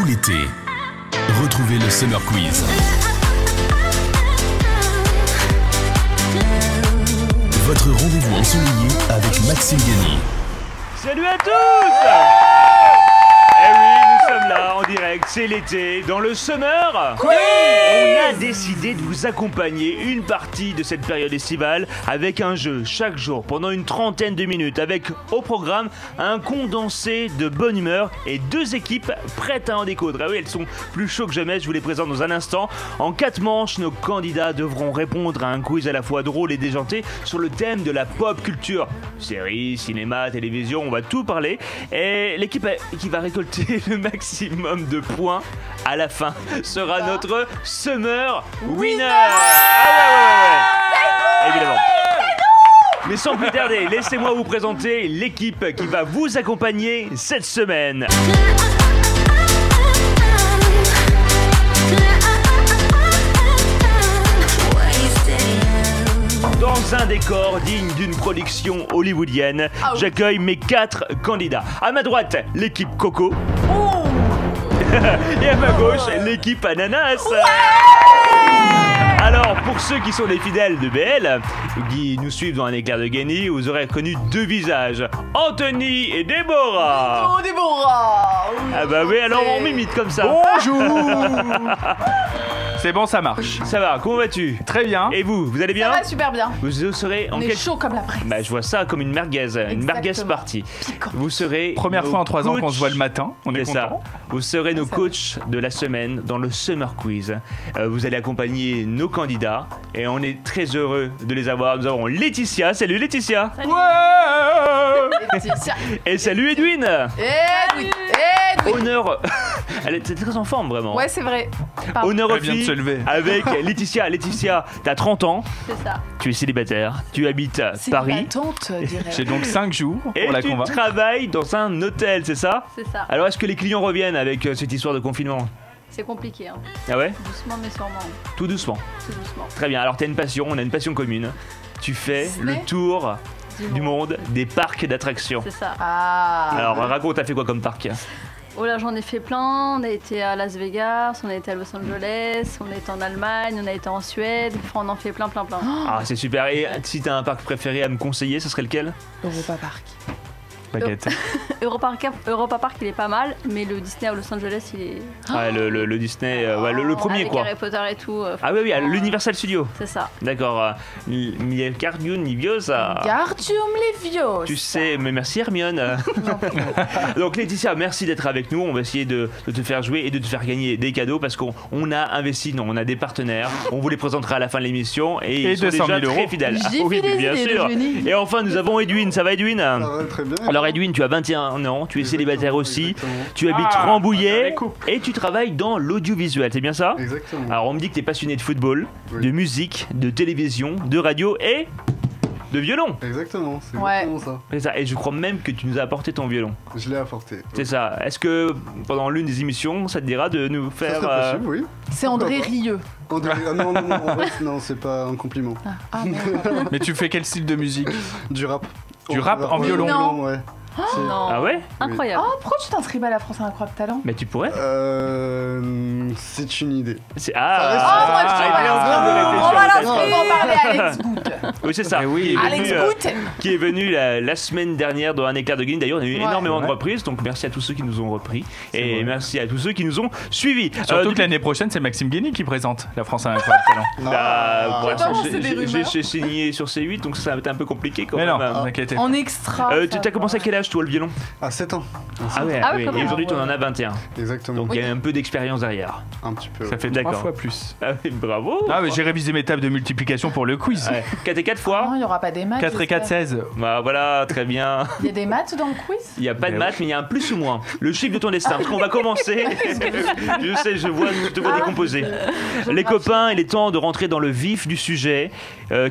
tout l'été. Retrouvez le Summer Quiz. Votre rendez-vous ensoleillé avec Maxime Guény. Salut à tous! Eh oui, nous sommes là en direct, c'est l'été, dans le Summer Quiz. On a décidé de vous accompagner une partie de cette période estivale avec un jeu chaque jour pendant une trentaine de minutes, avec au programme un condensé de bonne humeur et deux équipes prêtes à en découdre. Ah oui, elles sont plus chaudes que jamais, je vous les présente dans un instant. En 4 manches, nos candidats devront répondre à un quiz à la fois drôle et déjanté sur le thème de la pop culture. Séries, cinéma, télévision, on va tout parler. Et l'équipe qui va récolter le maximum de points à la fin sera notre Summer Winner. Ah ouais. Évidemment. Mais sans plus tarder, laissez-moi vous présenter l'équipe qui va vous accompagner cette semaine. Dans un décor digne d'une production hollywoodienne, j'accueille mes 4 candidats. À ma droite, l'équipe Coco. Et à ma gauche, l'équipe Ananas. Alors, pour ceux qui sont des fidèles de BL, qui nous suivent dans un éclair de génie, vous aurez reconnu 2 visages, Anthony et Déborah. Oh, Déborah! Ah bah oui, alors on m'imite comme ça. Bonjour. C'est bon, ça marche. Ça va, comment vas-tu? Très bien. Et vous allez bien? Ça va super bien. Vous serez en On est chaud comme la presse. Bah, je vois ça comme une merguez party. Piquant. Vous serez Première fois en 3 ans qu'on coachs. se voit le matin. On est C'est ça. content. Vous serez nos coachs de la semaine dans le Summer Quiz. Vous allez accompagner nos candidats et on est très heureux de les avoir. Nous avons Laetitia. Salut Laetitia. Salut. Et salut Edwin. Edwin. Honneur. Elle était très en forme vraiment. Ouais, c'est vrai. Pardon. Honneur aux Elle vient de filles se lever. avec Laetitia. Laetitia, t'as 30 ans. C'est ça. Tu es célibataire. Tu habites à C'est Paris. ma tante, dirais. J'ai donc 5 jours Et pour la tu convaincre. travailles dans un hôtel, c'est ça? C'est ça. Alors est-ce que les clients reviennent avec cette histoire de confinement? C'est compliqué. Hein. Ah ouais? Doucement mais sûrement. Tout doucement. Tout doucement. Très bien, alors t'as une passion, on a une passion commune. Tu fais Disney le tour du monde des parcs d'attractions. C'est ça. Ah. Alors raconte, t'as fait quoi comme parc? Oh là, j'en ai fait plein. On a été à Las Vegas, on a été à Los Angeles, on a été en Allemagne, on a été en Suède. Enfin, on en fait plein. Ah c'est super, et si t'as un parc préféré à me conseiller, ce serait lequel? Europa Park. Baguette. Europa Park, il est pas mal, mais le Disney à Los Angeles, il est. Ah, le Disney, ouais, le premier Avec quoi. Harry Potter et tout. Ah oui, l'Universal Studio. C'est ça. D'accord, Cardium Niviosa. Gardium Leviosa. Tu sais, mais merci Hermione. Donc Laetitia, merci d'être avec nous. On va essayer de te faire jouer et de te faire gagner des cadeaux parce qu'on a investi, non, on a des partenaires. On vous les présentera à la fin de l'émission et ils sont 200 000 déjà très euros. fidèles. J'ai fait des bien idées, sûr. le génie. Et enfin, nous avons Edwin. Ça va Edwin? Ça va très bien. Alors Edwin, tu as 21 ans, tu es célibataire aussi, Exactement. tu habites Ah, Rambouillet les couples. et tu travailles dans l'audiovisuel, c'est bien ça? Exactement. Alors on me dit que tu es passionné de football, Oui. de musique, de télévision, de radio et de violon. Exactement, c'est Ouais. exactement ça. C'est ça, et je crois même que tu nous as apporté ton violon. Je l'ai apporté. C'est ça. Est-ce que pendant l'une des émissions, ça te dira de nous Ça faire... serait possible, oui. C'est André Pourquoi pas. Rieu. André... Ah non, en vrai, non, c'est pas un compliment. Ah merde. Mais tu fais quel style de musique? Du rap. Du rap en Ouais, violon. Non. ouais. C'est- Non. Ah ouais? Incroyable. Oh, pourquoi tu t'inscris pas à la France a un incroyable talent? Mais tu pourrais. C'est une idée. C'est... Ah, moi, je il est en train de On va réfléchir. l'inscrire, on va parler à Alex Good. Oui, c'est ça. Mais oui. Qui est venu, Alex Good. qui est venu la semaine dernière dans un éclair de génie. D'ailleurs, on a eu Ouais. énormément de Ouais. reprises. Donc merci à tous ceux qui nous ont repris. Et vrai. merci à tous ceux qui nous ont suivis. Surtout depuis- que l'année prochaine, c'est Maxime Guény qui présente la France a un incroyable talent. Bah, pour l'instant, Attends, c'est des rumeurs. j'ai signé sur C8, donc ça va être un peu compliqué quand Mais même. non, t'inquiète. En extra. Tu as commencé à quel âge toi le violon? À 7 ans. Ah ouais, Ah ouais, oui. quand Et même. aujourd'hui tu en as 21. Exactement. Donc il y a un peu d'expérience derrière. Un petit peu. Ça fait D'accord. 3 fois plus. Ah oui, bravo. Ah, mais j'ai révisé mes tables de multiplication pour le quiz. Ouais. 4 et 4 fois. Non, il n'y aura pas des maths. 4 et 4, j'espère. 16. Bah voilà, très bien. Il y a des maths dans le quiz? Il n'y a pas de Mais maths, mais il y a un plus ou moins. Le chiffre de ton destin. Parce qu'on va commencer. Je sais, je te vois décomposer. Les copains, il est temps de rentrer dans le vif du sujet.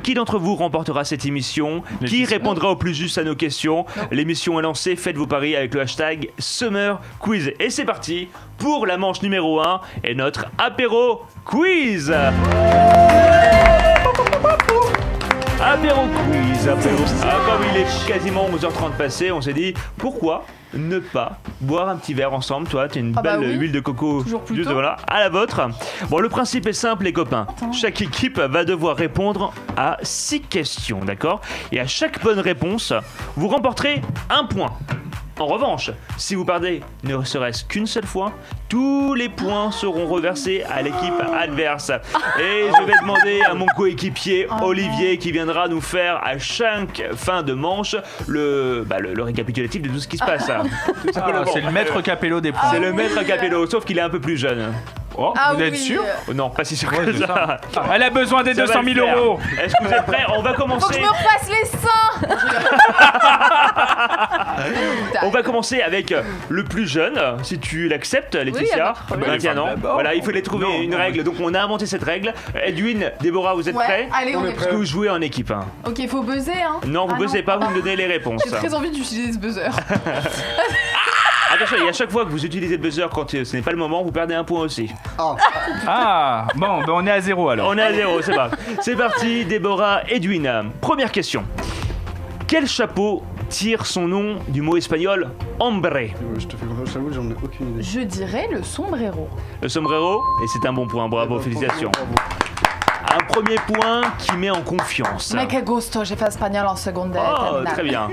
Qui d'entre vous remportera cette émission? Qui répondra au plus juste à nos questions? L'émission est lancée, faites vos paris avec le hashtag Summer Quiz. Et c'est parti pour la manche numéro 1 et notre apéro quiz. Apéro quiz, apéro. Ah, comme il est quasiment 11h30 passé, on s'est dit pourquoi ne pas boire un petit verre ensemble. Toi, tu as une Ah bah belle oui. huile de coco Toujours plus juste tôt. voilà, à la vôtre. Bon, le principe est simple, les copains. Attends. Chaque équipe va devoir répondre à 6 questions, d'accord? Et à chaque bonne réponse, vous remporterez un point. En revanche, si vous perdez ne serait-ce qu'une seule fois, tous les points seront reversés à l'équipe adverse. Et je vais demander à mon coéquipier Olivier qui viendra nous faire à chaque fin de manche le récapitulatif de tout ce qui se passe. Tout simplement. C'est le maître Capello des points. C'est le maître Capello, sauf qu'il est un peu plus jeune. Oh, Ah vous êtes oui. sûr? Oh non, pas si sûr Ouais, que c'est ça. ça. Elle a besoin des Ça va 200 le 000 faire. euros. Est-ce que vous êtes prêts? On va Faut que commencer. je me refasse les seins. On va commencer avec le plus jeune, si tu l'acceptes, Laetitia. y a pas de problème. Maintenant, d'abord. voilà, il fallait trouver Non, une non, règle, donc on a inventé cette règle. Edwin, Déborah, vous êtes Ouais, prêts? allez, on est Est-ce prêts. que vous jouez en équipe, hein? Ok, faut buzzer, hein. Non, vous Ah buzzez pas, ah vous me donnez les réponses. J'ai très envie d'utiliser ce buzzer. Attention, et à chaque fois que vous utilisez le buzzer quand ce n'est pas le moment, vous perdez un point aussi. Ah, Ah, bon, ben on est à 0 alors. On est à 0, c'est pas. C'est parti, Déborah, Edwin. Première question. Quel chapeau tire son nom du mot espagnol hombre? je te fais confiance, j'avoue, j'en ai aucune idée. Je dirais le sombrero. Le sombrero, et c'est un bon point, bravo, Bravo, félicitations. bravo. Un premier point qui met en confiance. Mais que gusto, j'ai fait espagnol en seconde. Oh, terminale. très bien.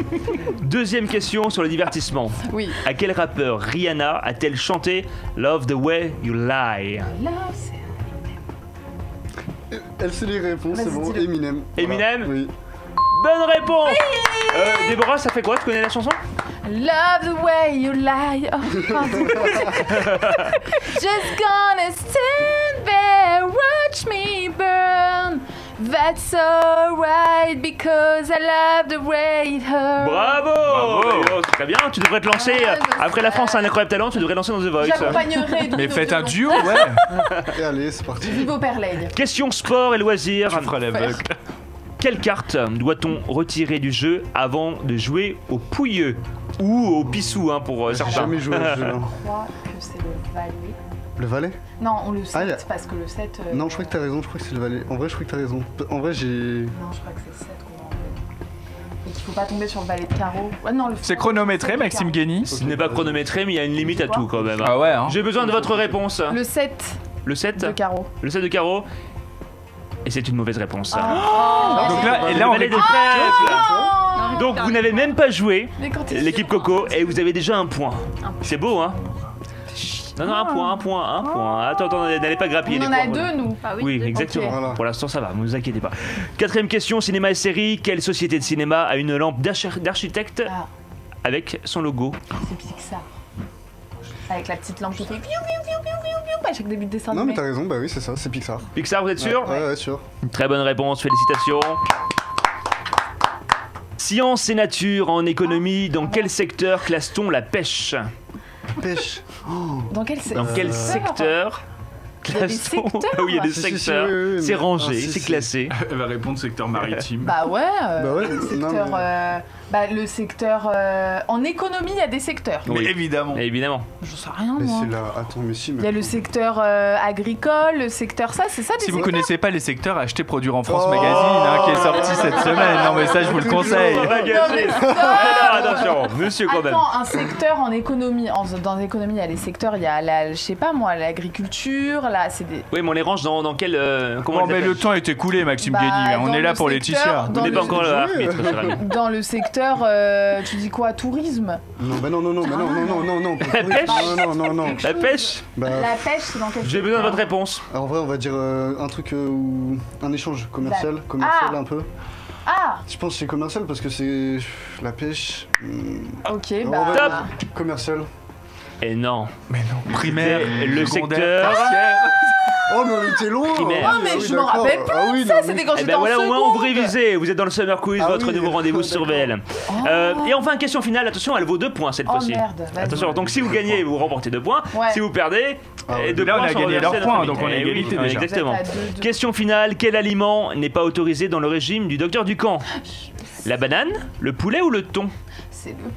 Deuxième question sur le divertissement. Oui. À quel rappeur Rihanna a-t-elle chanté Love the Way You Lie? Là, c'est... Elle sait les réponses, c'est Vas-y, bon. dis-le. Eminem. Eminem Oui. Bonne réponse. Déborah, ça fait quoi? Tu connais la chanson? Love the way you lie. Oh, pardon. Just gonna stand there, watch me burn. That's alright because I love the way it hurts. Bravo, Bravo. C'est très bien, tu devrais te lancer, après la France a un incroyable talent, tu devrais lancer dans The Voice. J'accompagnerai Edwin Mais au faites un violon. duo, ouais. Et allez, c'est parti. Vive au Perleg. Question sport et loisirs. Tu feras l'aveugle. Quelle carte doit-on retirer du jeu avant de jouer au pouilleux? Ou au pissou, hein, pour J'ai certains. jamais joué à ce jeu-là. Je crois que c'est le valet. Le valet? Non, on le 7 Ah, il y a- parce que le 7. Non, je crois que t'as raison, je crois que c'est le valet. En vrai, je crois que t'as raison. En vrai, j'ai. Non, je crois que c'est le 7 qu'on va enlever. Et qu'il faut pas tomber sur le valet de carreau. Ouais, non, le C'est faux, chronométré, le Maxime carreau. Guény. Ce n'est pas chronométré, mais il y a une limite à tout quand même. Ah ouais, hein. J'ai besoin de votre réponse. Le 7 Le 7 de carreau. Le 7 de carreau. Et c'est une mauvaise réponse. Oh, Donc là, et là, Le on valet de récupère. trèfle. Oh, Donc vous n'avez même pas joué mais quand t'es l'équipe sûr, Coco et vous avez déjà un point. C'est beau, hein? Non, non, un point. Attends, n'allez pas grappiller on les en points. a deux, nous. Ah Oui, deux. exactement. Ok. Voilà. Pour l'instant, ça va, ne vous inquiétez pas. Quatrième question, cinéma et série. Quelle société de cinéma a une lampe d'architecte Ah, avec son logo? c'est Pixar. Avec la petite lampe qui fait piou, piou, piou, piou, piou, piou, à chaque début de dessin Non, mais animé. t'as raison, bah oui, c'est ça, c'est Pixar. Pixar, vous êtes sûr? Ouais, sûr. Très bonne réponse, félicitations. Sciences et nature en économie, dans quel secteur classe-t-on la pêche? Pêche. Dans quel Dans quel secteur Il y a des classe-t-on? secteurs Ah oui, il y a des Si, si, si, secteurs. oui, oui, mais- C'est rangé, Ah, si, c'est si. classé. Elle va répondre secteur maritime. Bah ouais, Bah ouais, le non, secteur, mais- le secteur en économie, il y a des secteurs. Mais Oui. évidemment. Évidemment. Je sais rien Mais moi. c'est là. Attends, mais si, Il y mais. a le secteur agricole, le secteur ça, c'est ça des Si vous secteurs. connaissez pas les secteurs, achetez Produire en France Oh. Magazine, hein, qui est sorti cette semaine. Non mais ça, je vous le conseille. On va Non, gâcher. mais stop. Alors, attention, monsieur quand même. Attends, un secteur en économie. Dans l'économie, il y a les secteurs, il y a la, je sais pas moi, l'agriculture, là, c'est des. Oui, mais on les range dans quel. Comment Bon, on les mais le appelle? temps est écoulé, Maxime Bah, Guény. On dans est là le pour secteur, Laetitia. Vous dans n'êtes le- pas encore là, arbitre, cher ami. Dans le secteur, tu dis quoi, tourisme. Non, bah non, pas La tourisme. pêche. Non. La pêche. Bah. La pêche, c'est dans quel J'ai besoin de votre réponse. En vrai, on va dire un truc où. Un échange commercial Ah. un peu. Ah, Je pense que c'est commercial parce que c'est. La pêche. ok, On bah. va Top. dire commercial. Et non. Mais non. Primaire, Le secondaire, secteur. tertiaire. Oh, mais on était loin. Primaire. Oh, mais Ah oui, je m'en d'accord. rappelle plus Ah oui, ça, non, c'était mais- quand Eh j'étais ben en voilà, au moins seconde. vous révisez. Vous êtes dans le Summer Quiz, Ah votre oui, nouveau rendez-vous sur d'accord. VL. Et enfin, question finale. Attention, elle vaut 2 points cette Oh fois-ci. merde, vas-y. Attention, donc si vous gagnez, vous remportez 2 points. Ouais. Si vous perdez, Ah ouais. 2 Là, on points a sont gagné reversés leurs à notre points, ami. donc on est Eh oui, égalité oui, déjà. Exactement. Vous êtes à 2-2. Question finale, quel aliment n'est pas autorisé dans le régime du docteur Ducamp? La banane, le poulet ou le thon? C'est le banane.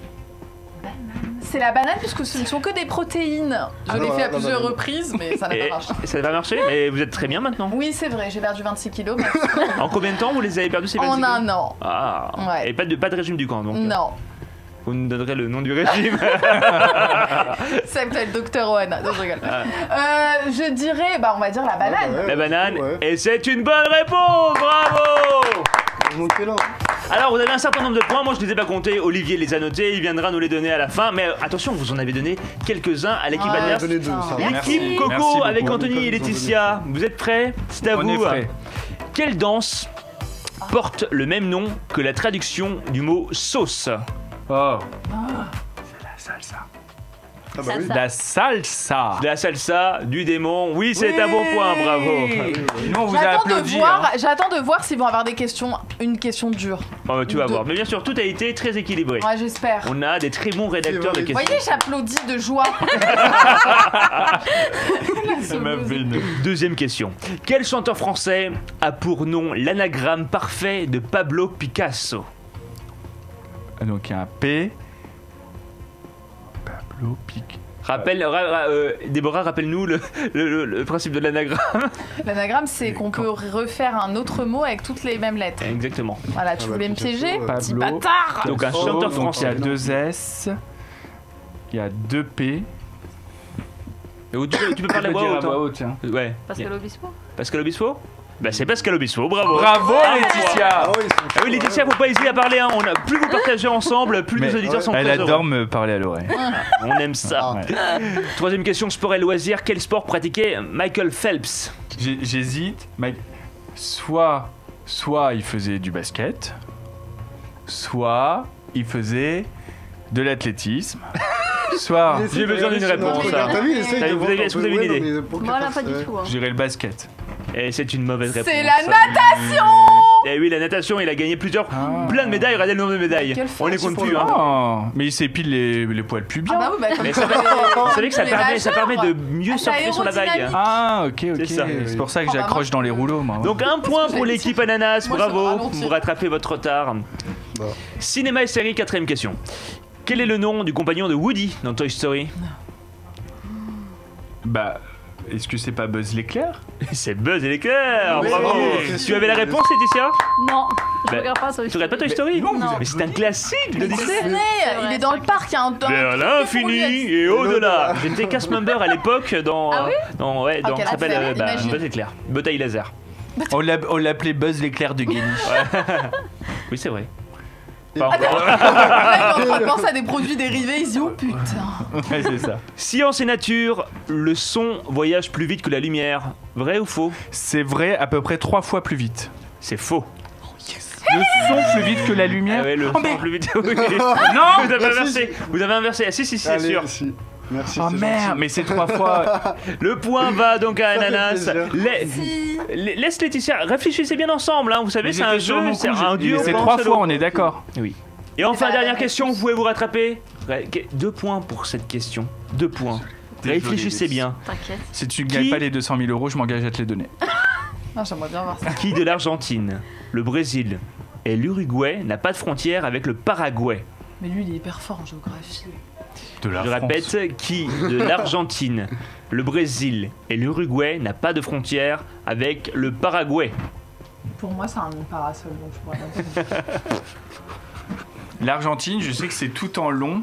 C'est la banane puisque ce ne sont que des protéines. Je l'ai Alors, fait à la plusieurs banane. reprises, mais ça n'a Et pas marché. ça va marcher, mais vous êtes très bien maintenant. Oui, c'est vrai, j'ai perdu 26 kilos, mais En combien de temps vous les avez perdus ces 26 en kilos? un an. Ah, Ouais. et pas de régime du camp donc. Non. Vous nous donnerez le nom du régime. Ça s'appelle Dr Oana. Non, je rigole. Je dirais, on va dire la banane. La banane. Ouais. Et c'est une bonne réponse. Bravo. Donc là. Alors, vous avez un certain nombre de points. Moi, je ne les ai pas comptés. Olivier les a notés. Il viendra nous les donner à la fin. Mais attention, vous en avez donné quelques-uns à l'équipe Ah, adverse. Donnez deux, ça. Merci. L'équipe Coco Merci avec beaucoup. Anthony et Laetitia. Vous êtes prêts? C'est à On vous. est prêts. Quelle danse porte le même nom que la traduction du mot sauce? Oh. C'est la salsa. Ah bah oui. Ça. La salsa. La salsa du démon. Oui, c'est un bon point. Bravo. Nous, on vous a applaudi. J'attends de voir s'ils vont avoir des questions, une question dure. Oh, tu vas Deux. voir. Mais bien sûr, tout a été très équilibré. Ouais, j'espère. On a des très bons rédacteurs de Vous questions. voyez, j'applaudis de joie. Deuxième question. Quel chanteur français a pour nom l'anagramme parfait de Pablo Picasso? Donc, il y a un P. Pablo Pic. Déborah, rappelle-nous le principe de l'anagramme. L'anagramme, c'est qu'on peut refaire un autre mot avec toutes les mêmes lettres. Exactement. Voilà, tu Ah bah, voulais me Picasso, piéger, ouais. petit Pablo. bâtard. Donc un chanteur Donc, il y français. a 2 S. Il y a 2 P. Tu peux parler à voix haute. Hein. tiens. Ouais. Pascal Obispo. Pascal Obispo? Bah c'est Pascal Obispo, bravo. Bravo, Ah, Laetitia. Ah oui, ils sont Ah oui, Laetitia, faut pas hésiter à parler. Hein. Plus vous partagez ensemble, plus Mais nos auditeurs sont Elle très adore heureux. me parler à l'oreille. On aime ça. Ah. Ouais. Troisième question, sport et loisirs. Quel sport pratiquait Michael Phelps? J'hésite. Soit il faisait du basket, soit il faisait de l'athlétisme, soit Il essaie J'ai de besoin d'une regarder sur réponse, notre- là. T'as vu, il essaie de Vous voir avez- un est-ce que peu. vous avez une Ouais, idée non, mais pour Voilà, qu'elle pas fasse, du tout. Hein. je dirais le basket. Et c'est une mauvaise réponse. C'est la natation. Et oui, la natation, il a gagné Ah. plein de médailles. Regardez le nombre de médailles. Quelle On les force compte pour plus. le Hein. Oh, mais il s'épile les poils pubiens. Ah bah oui, comme Mais ça, vous savez que ça les permet nageurs. de mieux Ah, surfer sur la vague. aérodynamique. Ah, ok. C'est ça. C'est pour ça que Oh, bah, j'accroche dans les rouleaux, moi. Donc un point que pour j'ai l'équipe dit. Ananas, Moi, je bravo, ralentis. vous rattrapez votre retard. Bah. Cinéma et série, quatrième question. Quel est le nom du compagnon de Woody dans Toy Story? Bah, est-ce que c'est pas Buzz l'éclair? C'est Buzz et l'éclair, Oui, bravo. c'est Tu sûr. avais la réponse, Laetitia? Non, je Bah, regarde pas ça. Tu regardes pas Toy Story? Non. Mais c'est un classique de Disney. Disney, vrai, il est dans le parc, il y a un Vers l'infini et au-delà. J'étais cast member à l'époque dans. Ah oui dans ouais, dans quel ça s'appelle affaire, imagine. Buzz éclair. Bataille laser. On l'appelait Buzz l'éclair de Guéniche. Oui, c'est vrai. Et- Pardon. Là, il est en train de penser à des produits dérivés, il se dit oh putain. Ouais, c'est ça. Science et nature, le son voyage plus vite que la lumière. Vrai ou faux? C'est vrai à peu près 3 fois plus vite. C'est faux. Le son plus vite que la lumière. Ah ouais, le Oh, son mais- plus vite. Oui. Non. Vous avez Merci. inversé. Vous avez inversé. Ah si, si, c'est Allez, sûr. si. Merci. Oh c'est merde, gentil. mais c'est 3 fois. Le point va donc à Ça fait Ananas. plaisir. Laisse Laetitia, réfléchissez bien ensemble. Hein. Vous savez, Mais c'est un j'étais sur jeu, mon c'est coup, un duo. C'est pas en 3 solo. fois, on est d'accord. Oui. Et enfin, pas la dernière même question, chose. vous pouvez vous rattraper. 2 points pour cette question. 2 points. Désolé, Réfléchissez Laetitia. bien. T'inquiète. Si tu ne gagnes Qui- pas les 200 000 €, je m'engage à te les donner. Ah, j'aimerais bien voir ça. Qui de l'Argentine, le Brésil et l'Uruguay n'a pas de frontière avec le Paraguay? Mais lui, il est hyper fort en géographie. De la Je répète, qui de l'Argentine, le Brésil et l'Uruguay n'a pas de frontière avec le Paraguay? Pour moi, c'est un parasol, donc je pourrais même pas. L'Argentine, je sais que c'est tout en long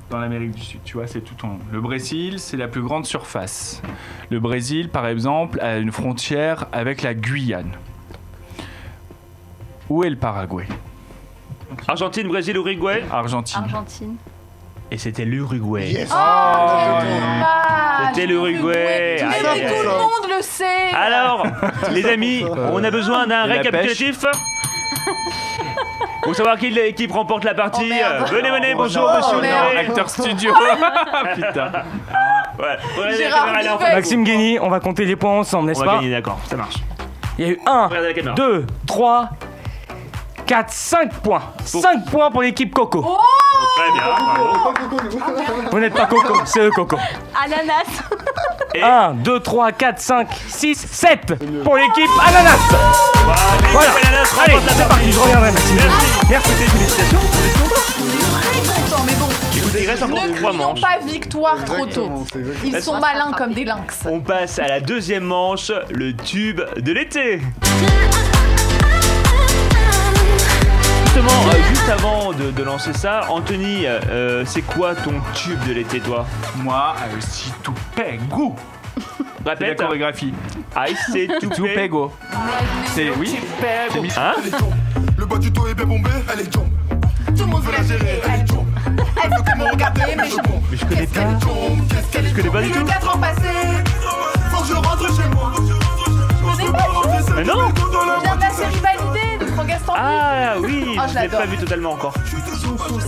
dans l'Amérique du Sud, tu vois, c'est tout en long. Le Brésil, c'est la plus grande surface. Le Brésil, par exemple, a une frontière avec la Guyane. Où est le Paraguay? Argentine, Brésil, Uruguay. Argentine. Argentine. Et c'était l'Uruguay. Yes. Oh, quel dommage. C'était l'Uruguay. Mais Aïe, oui, aïe, tout aïe. le monde le sait. Alors, les amis, on a besoin d'un Et la récapitulatif. Pour savoir qui remporte la partie. Oh, merde. Venez, bonjour, Oh, monsieur merde. Honoré. Acteur studio. Putain. Ouais. Regardez la Gérard caméra, elle est en Pivet. face. Maxime Guény, on va compter les points ensemble, n'est-ce On va pas? gagner, d'accord, ça marche. Il y a eu 1, Regardez la caméra. 2, 3, 4, 5 points. 5 points pour l'équipe Coco. Oh, Très bien, bravo. Pas Coco, nous. Vous n'êtes pas Coco, c'est eux Coco. Ananas. Et 1, 2, 3, 4, 5, 6, 7 pour l'équipe Ananas. Voilà. Allez, c'est parti, je reviendrai Maxime. Merci, félicitations. content, mais bon. Écoutez, il reste encore Ne 3 crions manches. pas victoire trop tôt. Exactement, c'est exactement. Ils sont malins comme des lynx. On passe à la deuxième manche, le tube de l'été. justement, juste avant de lancer ça, Anthony, c'est quoi ton tube de l'été, toi? Moi, si tout pego. C'est la Répète. chorégraphie. I say Tout to pego. C'est oui. C'est mis- Hein? Le bas du dos est bien bombé, elle est jump. Tout le monde veut la gérer, elle est jump. Elle veut que me regarder, mais je bombe. Mais je connais pas. Qu'est-ce qu'elle est Je connais pas du tout. 4 ans passés, faut que je rentre chez moi. Mais non. Je viens de la série Validée de Franck Gaston. Ah oui, Oh, je je l'ai l'adore. pas vu totalement encore.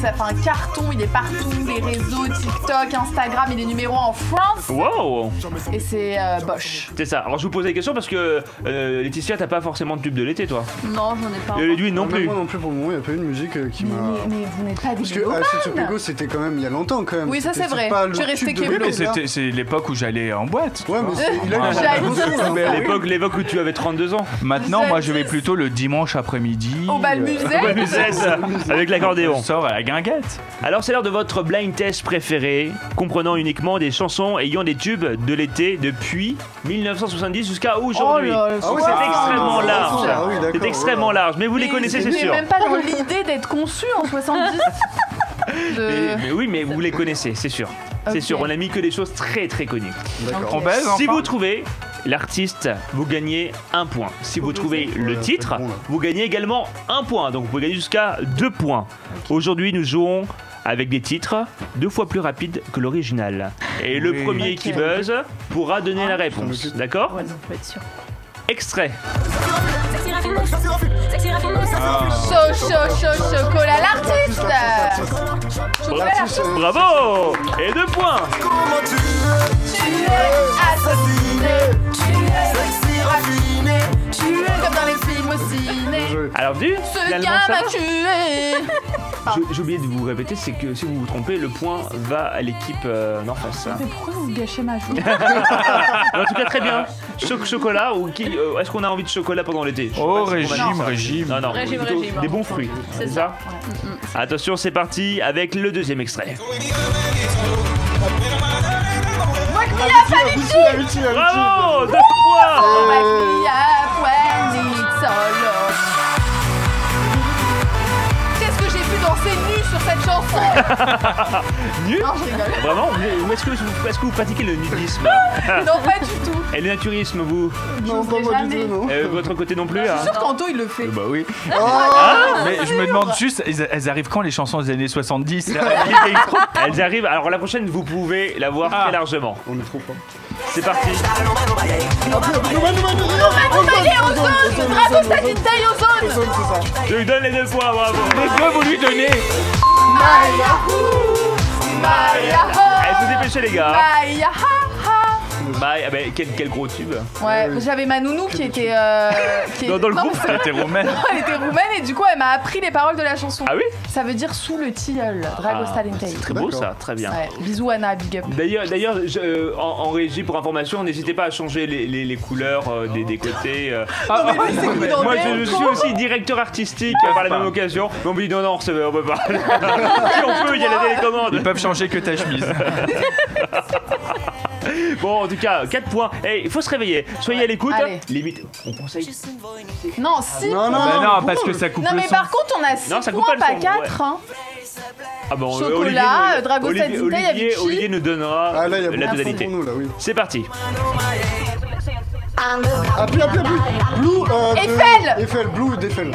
Ça fait un carton, il est partout, les réseaux, TikTok, Instagram, il est numéro 1 en France. Wow, Et c'est Bosch. c'est ça. Alors je vous pose des questions parce que Laetitia, t'as pas forcément de tube de l'été, toi. Non, j'en ai pas. Edwin non plus. Moi non plus pour le moment, il n'y a pas eu de musique qui m'a. Mais vous n'êtes pas des Parce que mélomanes. Pego c'était quand même il y a longtemps quand même. Oui, ça, c'est C'était vrai. pas le Tu es resté tube de Keblo. l'été, Mais là. c'est l'époque où j'allais en boîte. Ouais, mais il a eu J'allais la dire ça. L'époque où tu avais 32 ans. Maintenant, moi, je vais plutôt le dimanche après-midi. Au bal musée. Avec l'accordéon. On sort à la guinguette. Alors c'est l'heure de votre blind test préféré, comprenant uniquement des chansons ayant des tubes de l'été depuis 1970 jusqu'à aujourd'hui. Oh là là, Ah oui, C'est extrêmement large. Ah oui, d'accord, C'est extrêmement large, mais vous les connaissez, c'est sûr. même pas dans l'idée d'être conçu en 70. Mais oui, mais vous les connaissez, c'est sûr. C'est Ok. sûr, on a mis que des choses très très connues. D'accord. On baise, Si enfin vous trouvez l'artiste, vous gagnez 1 point. Si vous trouvez le Ouais, titre, c'est bon, là. vous gagnez également 1 point. Donc vous pouvez gagner jusqu'à 2 points. Aujourd'hui, nous jouons avec des titres 2 fois plus rapides que l'original. Et le Oui. premier qui buzz pourra donner la réponse. occupe. D'accord? Ouais, on peut être sûr. Extrait. Chocolat l'artiste. Chocolat l'artiste. Bravo! Et 2 points. Tu es assassiné. Tu es raffiné. Tu es comme dans les films au ciné. Alors, vu, Ce finalement, gars ça m'a va. tué. J'ai oublié de vous répéter, c'est que si vous vous trompez, le point va à l'équipe d'en face. Mais pourquoi vous gâchez ma journée? En tout cas, très bien. Chocolat ou qui est-ce qu'on a envie de chocolat pendant l'été? Je sais Oh, pas si on a dit ça. régime. Non, non, Régime, plutôt régime. des bons fruits. C'est C'est ça? Attention, c'est parti avec le deuxième extrait. Bravo! 2 points! Qu'est-ce que j'ai pu danser nu sur cette chanson? Nu? Non, je rigole. Vraiment? Ou est-ce que vous pratiquez le nudisme? Non, pas du tout. Et le naturisme, vous? Non, pas moi du tout, non. Votre côté non plus? Je Hein? suis sûre qu'Anto il le fait. Bah oui. Ah, Mais je me demande juste, elles arrivent quand les chansons des années 70 là elles arrivent. Alors la prochaine, vous pouvez la voir très largement. On est trop fort. C'est parti. Bravo, Statine Taille aux zones. C'est ça. Je lui donne les 2 points, bravo. Les deux, vous lui donnez. Allez, faut se dépêcher, les gars. Bye. Ah ben, quel gros tube. Ouais, j'avais ma nounou qui était. Dans le Non, groupe. mais c'est vrai, T'es roumaine. elle était roumaine et du coup elle m'a appris les paroles de la chanson. Ah oui? Ça veut dire sous le tilleul, Drago Ah, Stalintei. c'est très beau D'accord. ça, très bien. Ouais, bisous Anna, big up. D'ailleurs, en régie pour information, n'hésitez pas à changer les couleurs des côtés. Moi, je suis aussi directeur artistique par la même occasion. Mais on me dit non, on peut pas. Si on peut, il y a la Ils télécommande. peuvent changer que ta chemise. Bon, en tout cas, 4 points. Hey, il faut se réveiller. Soyez à l'écoute. Allez. Limite, on conseille. Non, 6 Non, points. non, Bah non, parce que ça coupe Non, le mais son. par contre, on a 6 Non, ça coupe points, pas pas le son, 4. Hein. Ah bon, Chocolat, Drago Stalintei, Avicii. Olivier nous donnera Ah là, il y a la beaucoup de totalité. pour nous là, oui. C'est parti. Appuie. Blue. Eiffel. Eiffel, Blue d'Eiffel.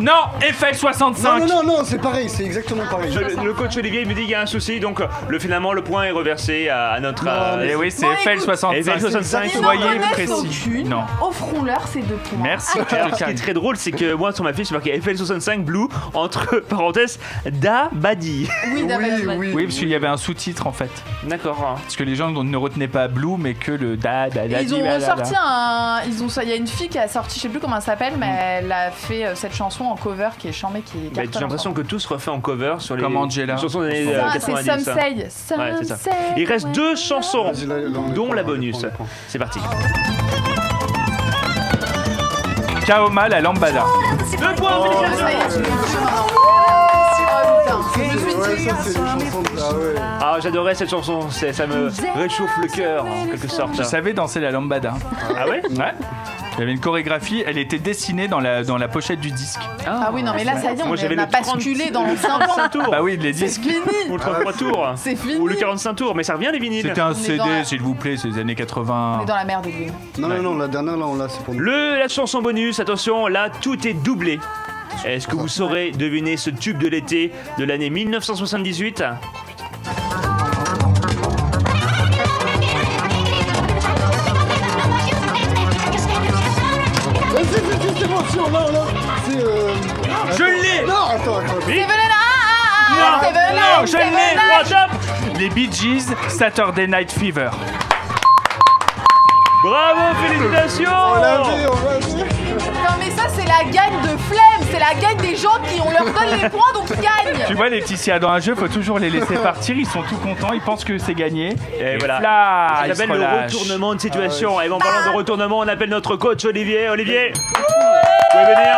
Non, Eiffel 65. Non, c'est pareil, c'est exactement pareil. Le coach Olivier me dit qu'il y a un souci, donc finalement le point est reversé à notre. Eh oui, c'est Bon, Eiffel écoute, 65. Eiffel 65, Ils n'en soyez connaissent précis. aucune. Non. Offrons-leur ces 2 points. Merci. Alors, ce qui est très drôle, c'est que moi sur ma fiche, c'est marqué Eiffel 65 Blue entre parenthèses Dabadi. Oui, David. Oui, parce qu'il y avait un sous-titre en fait. D'accord. Parce que les gens ne retenaient pas Blue, mais que le da da da. Et ils ont sorti un. Il y a une fille qui a sorti, je sais plus comment elle s'appelle, mais elle a fait cette chanson en cover qui est chambée, qui est. Bah, j'ai l'impression que tout se refait en cover sur les Comme Angela. chansons des années Ça, c'est 90. Some Say. Ouais, c'est ça. Il reste 2 chansons, Vas-y, là, on les dont prend, la on les bonus. prend, on les prend. C'est parti. Kaoma la lambada. 2 points, Ça y félicitations. est, je Ouais, ça c'est une chanson de là, ouais. Ah, j'adorais cette chanson, ça me réchauffe le cœur en quelque sorte. Je savais danser la lambada. Ah ouais? Ouais. Il y avait une chorégraphie, elle était dessinée dans la pochette du disque. Ah oui, non, mais là, ça y est, Moi, j'avais on a le 30, basculé dans le 50 tours. Bah oui, les C'est disques. fini. Ou le 33 tours. C'est fini. Ou le 45 tours. Mais ça revient les vinyles. C'était un On est CD, dans la- s'il vous plaît, c'est les années On 80. est dans la merde, Edwin. Non, la dernière, là, on l'a, c'est pour nous. La chanson bonus, attention, là, tout est doublé. Est-ce que vous saurez deviner ce tube de l'été de l'année 1978 ? C'est bon, si, on l'a. C'est Je l'ai. Non, attends. Seven Seven Non, je l'ai. Watch up. Les Bee Gees, Saturday Night Fever. Bravo, félicitations. On l'a vu. Non mais ça c'est la gagne de flemme, c'est la gagne des gens qui on leur donne les points donc ils gagnent. Tu vois, Laetitia, dans un jeu, faut toujours les laisser partir. Ils sont tout contents, ils pensent que c'est gagné. Et voilà. Là, Ça ils se s'appelle le relâchent. retournement de situation. Et en parlant de retournement, on appelle notre coach Olivier. Olivier, vous pouvez venir.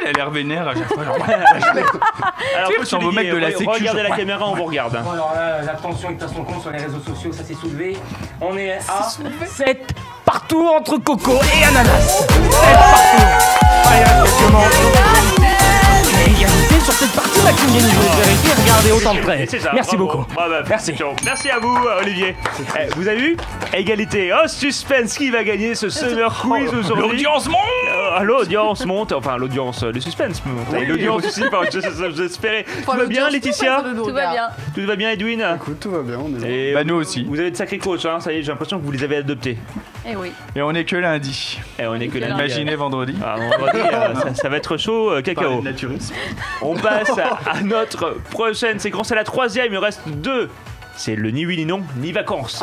Elle a l'air vénère à chaque fois. Genre, Alors, Tu sais, coach sont vos Olivier, mecs de la sécu, regardez genre. la caméra, on vous regarde. Bon, alors là, attention, de toute façon, compte sur les réseaux sociaux, ça s'est soulevé. On est à 7 partout entre Coco et Ananas. 7 partout. Ah, il reste quelques manches. Égalité sur cette partie, Maxime Guény, je vais vérifier, regardez autant de près. C'est ça, Merci bravo. beaucoup. Ah bah, Merci. Merci à vous, Olivier. Vous avez vu ? Égalité. Oh, suspense, qui va gagner ce Summer Quiz aujourd'hui ? L'audience monte. L'audience monte, enfin l'audience, le suspense monte. Et l'audience aussi, enfin, j'espérais. Tout va bien, Laetitia ? Tout va bien. Tout va bien, Edwin ? Écoute, tout va bien, on est là. Et Bah, nous aussi. Vous avez de sacrés coachs, hein, ça y est, j'ai l'impression que vous les avez adoptés. Eh oui. Et on est que lundi. Et on est que lundi. Imaginez vendredi. Ah, vendredi, ça va être chaud, cacao. Naturisme. On passe à notre prochaine séquence, c'est la troisième, il me reste 2. C'est le ni oui ni non, ni vacances.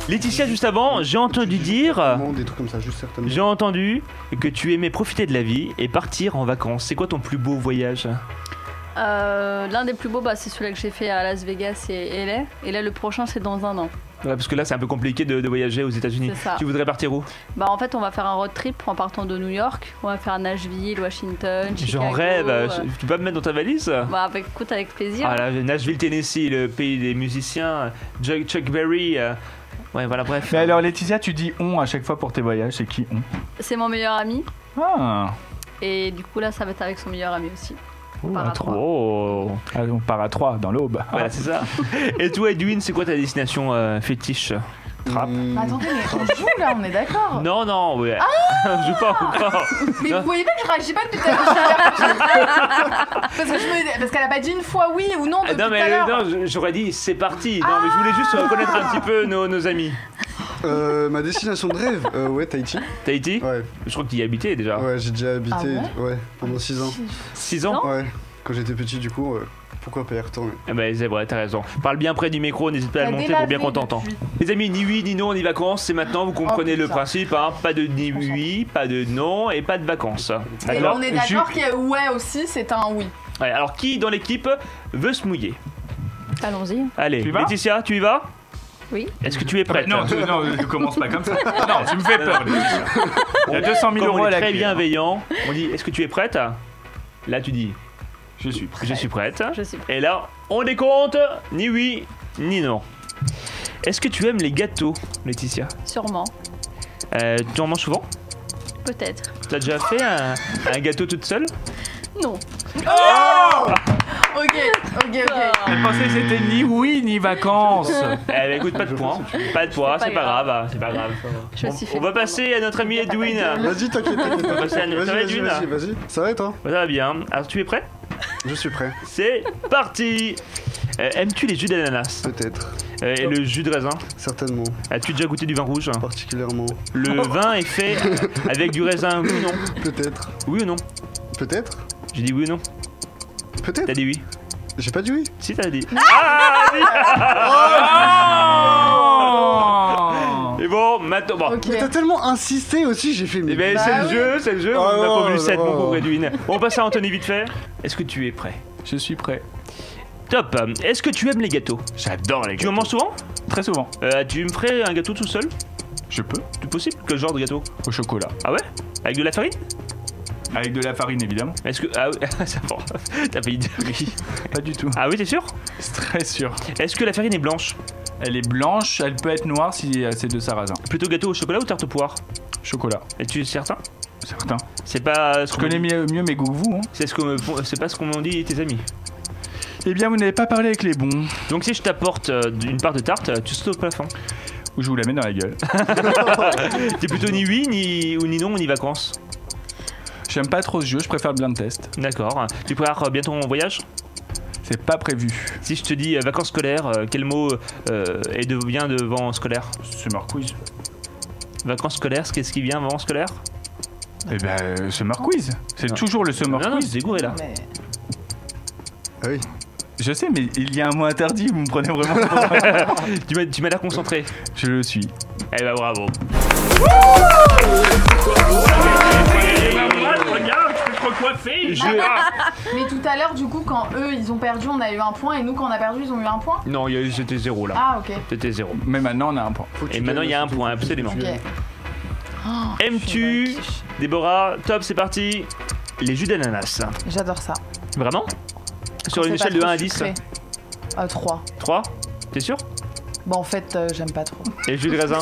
Laetitia, juste avant, j'ai entendu dire... Des trucs comme ça, juste certainement. J'ai entendu que tu aimais profiter de la vie et partir en vacances. C'est quoi ton plus beau voyage ? L'un des plus beaux, c'est celui que j'ai fait à Las Vegas et LA. Et là, le prochain, c'est dans un an. Ouais, parce que là, c'est un peu compliqué de voyager aux États-Unis. C'est ça. Tu voudrais partir où ? En fait, on va faire un road trip en partant de New York. On va faire Nashville, Washington, Chicago. J'en rêve. Tu peux me mettre dans ta valise ? Écoute, avec plaisir. Ah là, Nashville, Tennessee, le pays des musiciens. Chuck Berry. Ouais, voilà, bref. Mais alors, Laetitia, tu dis on à chaque fois pour tes voyages. C'est qui on? C'est mon meilleur ami. Ah. Et du coup, là, ça va être avec son meilleur ami aussi. On part à à 3. Oh. Ah, on part à 3 dans l'aube. Voilà, c'est ça. Et toi, Edwin, c'est quoi ta destination fétiche ? Trap. Attendez, mais on joue là, on est d'accord. Non, ouais. Je joue pas encore. Mais Non. vous voyez pas que je réagis pas depuis tout à l'heure. Parce qu'elle a pas dit une fois oui ou non depuis Non, tout à mais l'heure. non, j'aurais dit c'est parti. Non, mais je voulais juste reconnaître un petit peu nos amis. Ma destination de rêve, ouais, Tahiti. Tahiti ? Ouais, Je crois que tu y habitais déjà. ouais, j'ai déjà habité Ah ouais, pendant 6 ans. 6 ans ? Ouais, quand j'étais petit, du coup, pourquoi pas y retourner. Eh ben, c'est vrai, t'as raison. Parle bien près du micro, n'hésite pas à T'as le monter pour bien délavé qu'on t'entende. depuis. Les amis, ni oui ni non, ni vacances, c'est maintenant, vous comprenez le putain. principe, hein. Pas de ni oui, pas de non et pas de vacances. Et D'accord. on est d'accord que ouais aussi, c'est un oui. Ouais, alors, qui dans l'équipe veut se mouiller ? Allons-y. Allez, Tu y vas Laetitia, tu y vas ? Oui. Est-ce que tu es prête ? Non, ne commence pas comme ça. Non, tu me fais peur, Laetitia. Il y a 200 000 Comme euros on à est la très clé. bienveillant, on dit est-ce que tu es prête ? Là, tu dis Je suis prêt. je suis prête. Je suis prête. Et là, on décompte, ni oui, ni non. Est-ce que tu aimes les gâteaux, Laetitia ? Sûrement. Tu en manges souvent ? Peut-être. T'as déjà fait un gâteau toute seule ? Non. Ok. Je pensais que c'était ni oui ni vacances. Eh ben écoute, pas de points. Pas de points, C'est c'est pas pas grave. C'est pas grave. Je me suis fait. On va passer à notre ami Edwin. Vas-y, t'inquiète. va passer à notre- ça va, Edwin Vas-y. Ça va et toi? Ça va bien. Alors tu es prêt ? Je suis prêt. C'est parti. Aimes-tu les jus d'ananas ? Peut-être. Et le jus de raisin ? Certainement. As-tu déjà goûté du vin rouge ? Particulièrement. Le vin est fait avec du raisin, oui ou non ? Peut-être. Oui ou non ? Peut-être. J'ai dit oui ou non ? T'as Peut-être. dit oui ? J'ai pas dit oui. Si t'as dit. Ah oui. Et bon, maintenant. Bon. Ok. Mais t'as tellement insisté aussi, j'ai fait Eh mais. ben, Bah c'est oui. le jeu, Oh, on n'a pas voulu oh, 7 oh. mon pauvre Edwin. On passe à Anthony vite fait. Est-ce que tu es prêt ? Je suis prêt. Top. Est-ce que tu aimes les gâteaux ? J'adore les Tu gâteaux. en manges souvent ? Très souvent. Tu me ferais un gâteau tout seul ? Je peux. Tout possible ? Quel genre de gâteau ? Au chocolat. Ah ouais ? Avec de la farine ? Avec de la farine, évidemment. Est-ce que. Ah oui, ça va. T'as failli dire oui. Pas du tout. Ah oui, t'es sûr? C'est très sûr. Est-ce que la farine est blanche? Elle est blanche, elle peut être noire si c'est de sarrasin. Plutôt gâteau au chocolat ou tarte aux poires? Chocolat. Es-tu certain? Certain. C'est pas. Je connais mieux mes goûts que vous. Hein. C'est pas ce qu'on m'ont dit tes amis. Eh bien, vous n'avez pas parlé avec les bons. Donc si je t'apporte une part de tarte, tu sautes au plafond. Ou je vous la mets dans la gueule. T'es plutôt ni oui, ni non, ni vacances. J'aime pas trop ce jeu, je préfère le blind test. D'accord. Tu prépares bientôt ton voyage? C'est pas prévu. Si je te dis vacances scolaires, quel mot vient devant scolaire? Summer quiz. Vacances scolaires, qu'est-ce qui vient avant scolaire? Eh ben, Summer quiz. C'est toujours le Summer Non, quiz. c'est dégouré là. Mais... Ah oui. Je sais, mais il y a un mot interdit, vous me prenez vraiment pour... Tu m'as l'air concentré. Je le suis. Eh ben bravo. Regarde, je peux trop coiffer. Mais tout à l'heure, du coup, quand eux ils ont perdu, on a eu un point, et nous, quand on a perdu, ils ont eu un point. Non, c'était 0 là. Ah, ok. C'était 0. Mais maintenant, on a un point. Et maintenant, il y a un point, absolument. Ok. Aimes-tu, Déborah? Top, c'est parti. Les jus d'ananas. J'adore ça. Vraiment? Sur une C'est pas échelle de trop 1 à 10? sucré. 3. 3? T'es sûr? Bon, en fait, j'aime pas trop. Et le jus de raisin?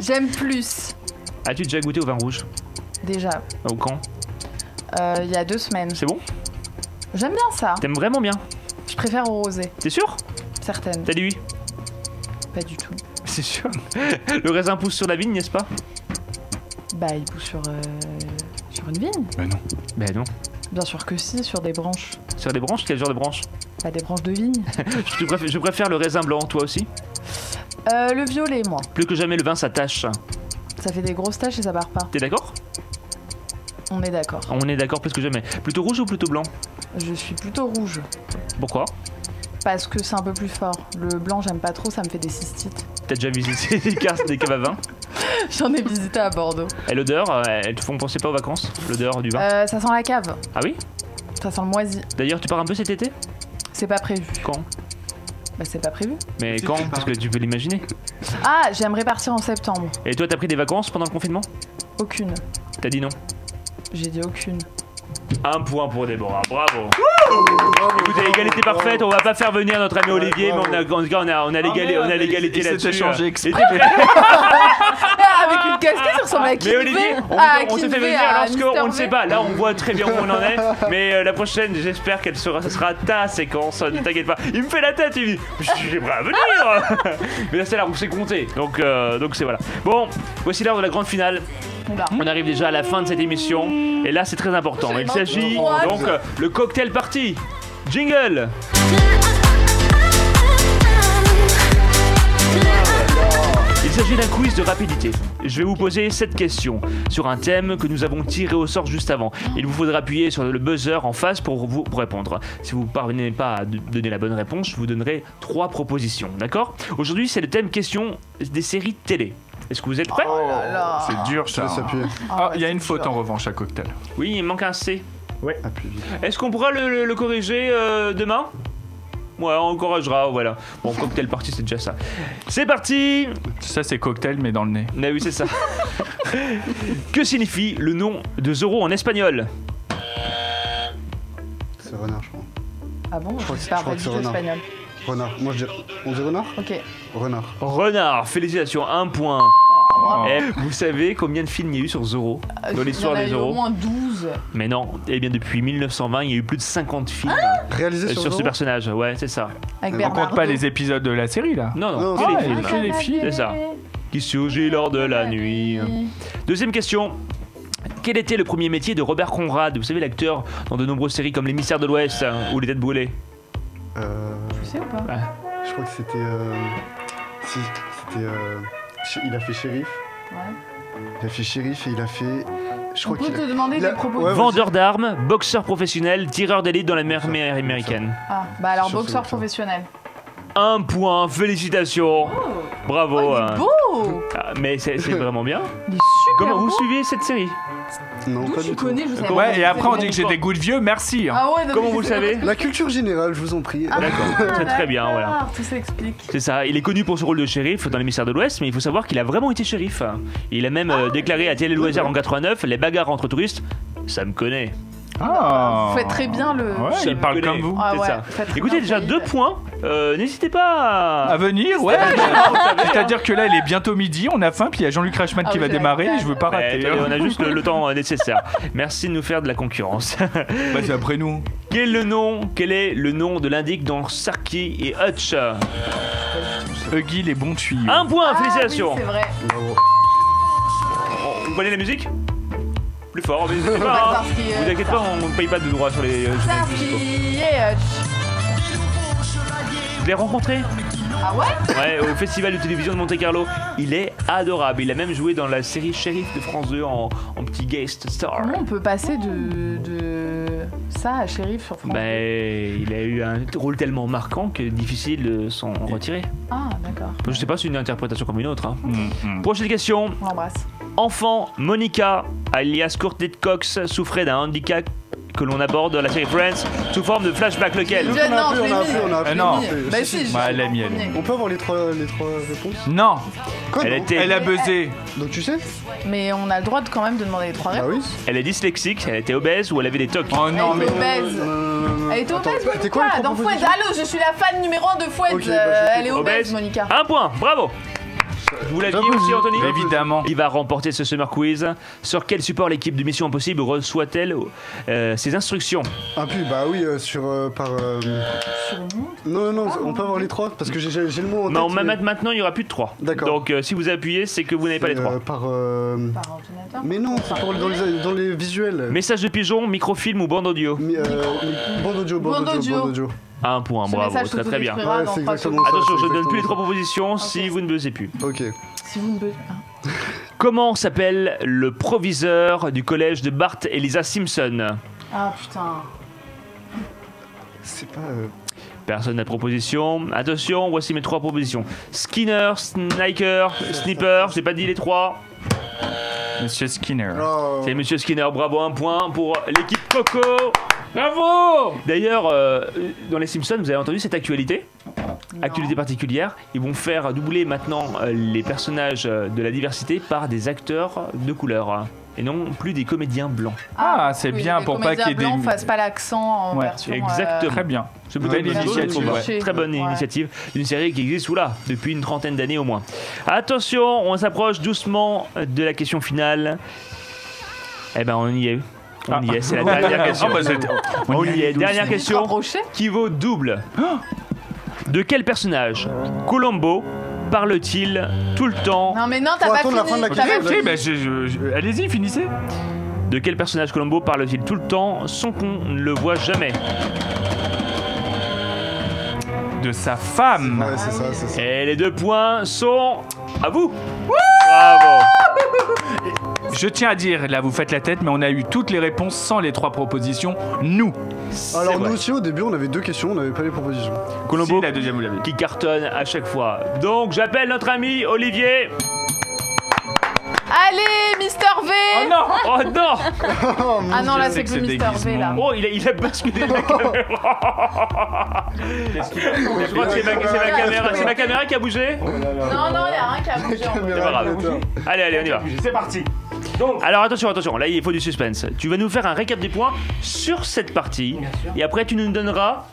J'aime plus. As-tu déjà goûté au vin rouge? Déjà. Au quand? Il y a 2 semaines. C'est bon? J'aime bien ça. T'aimes vraiment bien? Je préfère au rosé. T'es sûr? Certaines. T'as dit oui? Pas du tout. C'est sûr. Le raisin pousse sur la vigne, n'est-ce pas? Bah, il pousse sur une vigne. Ben non. Ben non. Bien sûr que si, sur des branches. Sur des branches? Quel genre de branches? Pas des branches de vigne. Je préfère le raisin blanc, toi aussi? Le violet, moi. Plus que jamais, le vin s'attache. Ça fait des grosses taches et ça part pas. T'es d'accord? On est d'accord. On est d'accord plus que jamais. Plutôt rouge ou plutôt blanc? Je suis plutôt rouge. Pourquoi? Parce que c'est un peu plus fort. Le blanc, j'aime pas trop, ça me fait des cystites. T'as déjà visité des caves à vin? J'en ai visité à Bordeaux. Et l'odeur, elles te font penser pas aux vacances? L'odeur du vin? Ça sent la cave. Ah oui? Ça sent le moisi. D'ailleurs, tu pars un peu cet été? C'est pas prévu. Quand? Bah, c'est pas prévu. Mais Si, quand? tu pars. Parce que tu peux l'imaginer. Ah, j'aimerais partir en septembre. Et toi, t'as pris des vacances pendant le confinement? Aucune. T'as dit non? J'ai dit aucune. Un point pour Déborah, bravo. Écoutez, égalité parfaite, on va pas faire venir notre ami Olivier, mais on a l'égalité là-dessus. changé exprès. Avec une casquette, ça ressemble à qui? Mais Olivier, on se fait venir lorsqu'on ne sait pas. Là, on voit très bien où on en est. Mais la prochaine, j'espère qu'elle sera, ce sera ta séquence. Ne t'inquiète pas. Il me fait la tête. Il me dit, je suis prêt à venir. Mais là, c'est là où c'est compté. Donc c'est voilà. Bon, voici l'heure de la grande finale. Oula. On arrive déjà à la fin de cette émission. Et là, c'est très important. Il s'agit donc le cocktail party. Jingle. Il s'agit d'un quiz de rapidité. Je vais vous poser 7 questions sur un thème que nous avons tiré au sort juste avant. Il vous faudra appuyer sur le buzzer en face pour répondre. Si vous ne parvenez pas à donner la bonne réponse, je vous donnerai 3 propositions. D'accord? Aujourd'hui, c'est le thème question des séries télé. Est-ce que vous êtes prêts? Oh là là. C'est dur Je ça. laisse appuyer. Ah, il y a c'est une faute dur. en revanche à cocktail. Oui, il manque un C. Appuie vite. Est-ce qu'on pourra le corriger demain? Ouais, on corrigera, voilà. Bon, cocktail party, c'est déjà ça. C'est parti! Ça, c'est cocktail, mais dans le nez. Ah oui, c'est ça. Que signifie le nom de Zorro en espagnol? C'est renard, je crois. Ah bon? Je crois que sais pas, c'est pas du tout renard. espagnol. Renard. Moi, je dis. On dit renard? Ok. Renard. Renard, félicitations, 1 point. Oh. Eh, vous savez combien de films il y a eu sur Zorro? Dans l'histoire des Il y en a eu au Zorro? moins 12. Mais non, eh bien depuis 1920, il y a eu plus de 50 films Réalisé sur sur ce Zorro. personnage. Ouais, c'est ça. Avec On Bernardo. compte pas les épisodes de la série là. Non, non, Non, que c'est les vrai. films. que les films. C'est ça. Qui surgit lors de la nuit. Deuxième question. Quel était le premier métier de Robert Conrad? Vous savez, l'acteur dans de nombreuses séries comme Les Mystères de l'Ouest ou Les Têtes Brûlées. Tu sais ou pas? Je crois que c'était. Si, c'était. Il a fait shérif. Ouais. Il a fait shérif et il a fait. Je On crois peut qu'il a. te demander il a- des propos. ouais, Vendeur d'armes, boxeur professionnel, tireur d'élite dans l'armée Boxeur. américaine. Ah, bah alors Sur ce boxeur boxeur. professionnel. 1 point, félicitations. Bravo. Oh, il hein. est beau! Ah, mais c'est vraiment bien. Il est super Comment vous beau. suivez cette série? Non, D'où pas tu du tout. connais, je sais pas. Ouais, et après on dit que j'ai des goûts de vieux, merci. Hein. Ah ouais, non, Comment mais vous le c'est- savez? La culture générale, je vous en prie. D'accord, c'est très bien, voilà. Ah, tout s'explique. C'est ça, il est connu pour son rôle de shérif dans Les Mystères de l'Ouest, mais il faut savoir qu'il a vraiment été shérif. Il a même déclaré à Télé Loisirs en 89, les bagarres entre touristes, Ça me connaît. Vous faites très bien le. Ouais, Ça il me parle connaît. comme vous. Ah C'est ouais, ça. faites très Écoutez, bien déjà le 2 points. N'hésitez pas À venir, ouais. savez, C'est-à-dire que là, il est bientôt midi, on a faim, puis il y a Jean-Luc Reichmann Ah qui oui, va j'avais démarrer pas. et je veux pas Ouais, rater. attendez, on a juste le temps nécessaire. Merci de nous faire de la concurrence. Bah, c'est après nous. Quel est le nom de l'indique dans Sarky et Hutch? Huggy, les bons tuyaux. 1 point, Ah, félicitations. oui, c'est vrai. Bravo. Vous connaissez la musique? Plus fort, mais n'hésitez pas. Hein. Sarky et Vous Hutch. inquiétez pas, on ne paye pas de droits sur les musicaux. Sarky et Hutch. Je l'ai rencontré. Ah ouais? Ouais, au festival de télévision de Monte-Carlo. Il est adorable. Il a même joué dans la série Shérif de France 2 en petit guest star. Comment on peut passer de ça à Shérif sur France 2? Il a eu un rôle tellement marquant que difficile de s'en retirer. Ah, d'accord. Je sais pas si c'est une interprétation comme une autre. Hein. Mm. Prochaine question. On l'embrasse. Enfant, Monica, alias Courtney Cox, souffrait d'un handicap que l'on aborde dans la série Friends sous forme de flashback. Lequel? Je- non, je l'ai mis. on a appris. non. Bah si, je- Bah, elle a mis, elle. premier. On peut avoir les trois réponses? Non, Quoi, Elle non était, elle a buzzé. Donc tu sais? Mais on a le droit de quand même de demander les 3 Bah réponses. oui. elle est dyslexique, elle était obèse ou elle avait des tocs. Oh non, Elle mais. est obèse. Elle est Attends, obèse, t'es quoi, Monica, les dans trois Fouette. Allô, je suis la fan numéro 1 de Fouette. Ok, bah, je Elle est sais. obèse, Obèse. Monica. 1 point, bravo. Vous l'aviez aussi, Anthony? Évidemment. Il va remporter ce Summer Quiz. Sur quel support l'équipe de Mission Impossible reçoit-elle ses instructions? Ah puis bah oui, par... Non, on peut avoir les trois parce que j'ai le mot en tête. Non, mais- maintenant il n'y aura plus de 3. D'accord. Donc si vous appuyez, c'est que vous n'avez pas les 3. Par... Par ordinateur. Mais non, c'est dans les visuels. Message de pigeon, microfilm ou bande audio? Bande audio. 1 point, Ce bravo, message très très bien. s'auto-détruira Ouais, dans c'est 3 exactement secondes. ça. Attention, c'est je ne donne plus les exactement 3 propositions si Ok. vous ne buzzez plus. Ok. Si vous ne be- Comment s'appelle le proviseur du collège de Bart et Lisa Simpson? Ah putain. C'est pas... Personne n'a de proposition. Attention, voici mes 3 propositions. Skinner, Sniker, Sniper, j'ai pas dit les 3. Monsieur Skinner. Oh. C'est Monsieur Skinner, bravo, 1 point pour l'équipe Coco. Bravo. D'ailleurs, dans les Simpsons, vous avez entendu cette actualité? Actualité particulière, ils vont faire doubler maintenant les personnages de la diversité par des acteurs de couleur et non plus des comédiens blancs. Ah, c'est oui, bien les pour pas qu'il y ait comédiens des. blancs fassent pas l'accent en Ouais, version. exactement. Très bien. C'est Belle une initiative, initiative, ouais. très bonne Ouais. initiative, une série qui existe depuis une trentaine d'années au moins. Attention, on s'approche doucement de la question finale. Eh ben on y est. On y est, c'est la dernière question. Ah, bah, c'est- On y est, dernière Vite question rapproché. qui vaut double. De quel personnage Colombo parle-t-il tout le temps? Non mais non, t'as Faut pas attendre la fin fini. de la T'as question. pas Ok, bah, allez-y, finissez. De quel personnage Colombo parle-t-il tout le temps sans qu'on ne le voit jamais? De sa femme. Ouais, c'est ça, c'est ça. Et les 2 points sont à vous. Bravo. Je tiens à dire, là vous faites la tête, mais on a eu toutes les réponses sans les 3 propositions. Nous. Alors vrai. nous aussi au début on avait 2 questions, on n'avait pas les propositions. Colombo Si, la deuxième, vous l'avez. qui cartonne à chaque fois. Donc j'appelle notre ami Olivier. Allez, Mister V. Oh non. Oh non. Ah non, là Je sais c'est que plus c'est Mister V là. Oh, il a basculé la caméra. Je crois que c'est ma caméra qui a bougé. Non, non, y a rien qui a bougé en vrai. C'est pas grave. Allez, on y va. C'est parti. Donc, Alors attention, là il faut du suspense. Tu vas nous faire un récap des points sur cette partie. Bien sûr. Et après tu nous donneras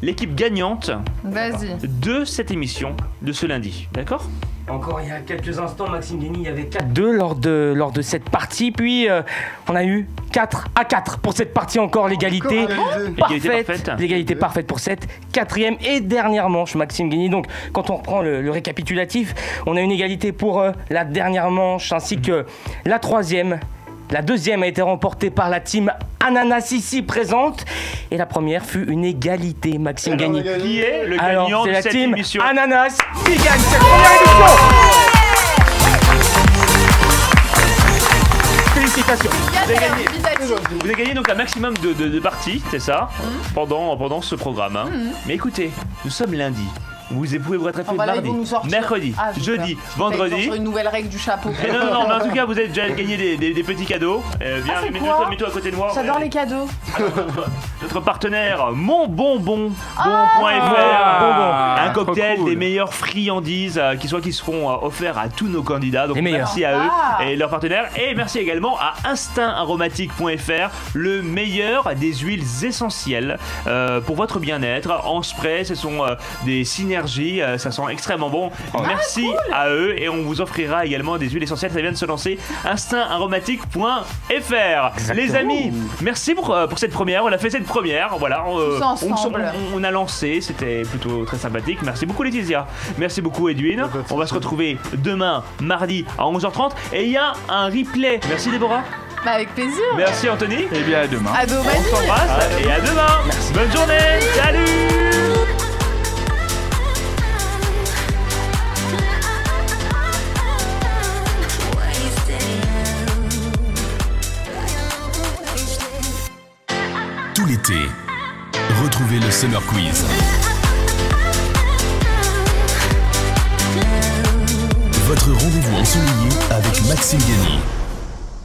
l'équipe gagnante Vas-y. de cette émission de ce lundi. D'accord? encore il y a quelques instants, Maxime Guény, il y avait 4-2 lors de cette partie. Puis on a eu 4-4 pour cette partie encore, l'égalité. Égalité parfaite. L'égalité parfaite pour cette 4e et dernière manche, Maxime Guény. Donc, quand on reprend le récapitulatif, on a une égalité pour la dernière manche ainsi que la 3e. La 2e a été remportée par la team Ananas ici présente. Et la première fut une égalité, Maxime Guény. Qui est le Alors, gagnant c'est de la cette team émission? Ananas qui gagne cette première émission. Félicitations. Vous avez gagné donc un maximum de parties, c'est ça, pendant ce programme. Hein. Mais écoutez, nous sommes lundi. vous pouvez vous rattraper Bah là, ils mardi, vont nous sortir. mercredi, Ah, j'ai jeudi, peur. vendredi. Sur une nouvelle règle du chapeau. Et non, mais en tout cas, vous avez déjà gagné des petits cadeaux. Viens, c'est mets-toi quoi à côté de moi. J'adore les cadeaux. Notre partenaire, monbonbon.fr. Un cocktail trop cool. des meilleures friandises qui seront offerts à tous nos candidats. Donc Les meilleurs. merci à eux Ah. et leurs partenaires. Et merci également à instinctaromatique.fr, le meilleur des huiles essentielles pour votre bien-être. En spray, ce sont des synergies, ça sent extrêmement bon. Merci à eux et on vous offrira également des huiles essentielles. Ça vient de se lancer, instinctaromatique.fr. Les amis, merci pour cette première. On a fait cette première. Voilà, ensemble. on a lancé. C'était plutôt très sympathique. Merci beaucoup Laetitia. Merci beaucoup Edwin. On va se retrouver demain, mardi à 11h30. Et il y a un replay. Merci Déborah. Bah, avec plaisir. Merci Anthony. Et bien à demain. Ado On Manu. s'embrasse et à demain. Bonne journée. Salut. Tout l'été, retrouvez le Summer Quiz. Votre rendez-vous ensoleillé avec Maxime Guény.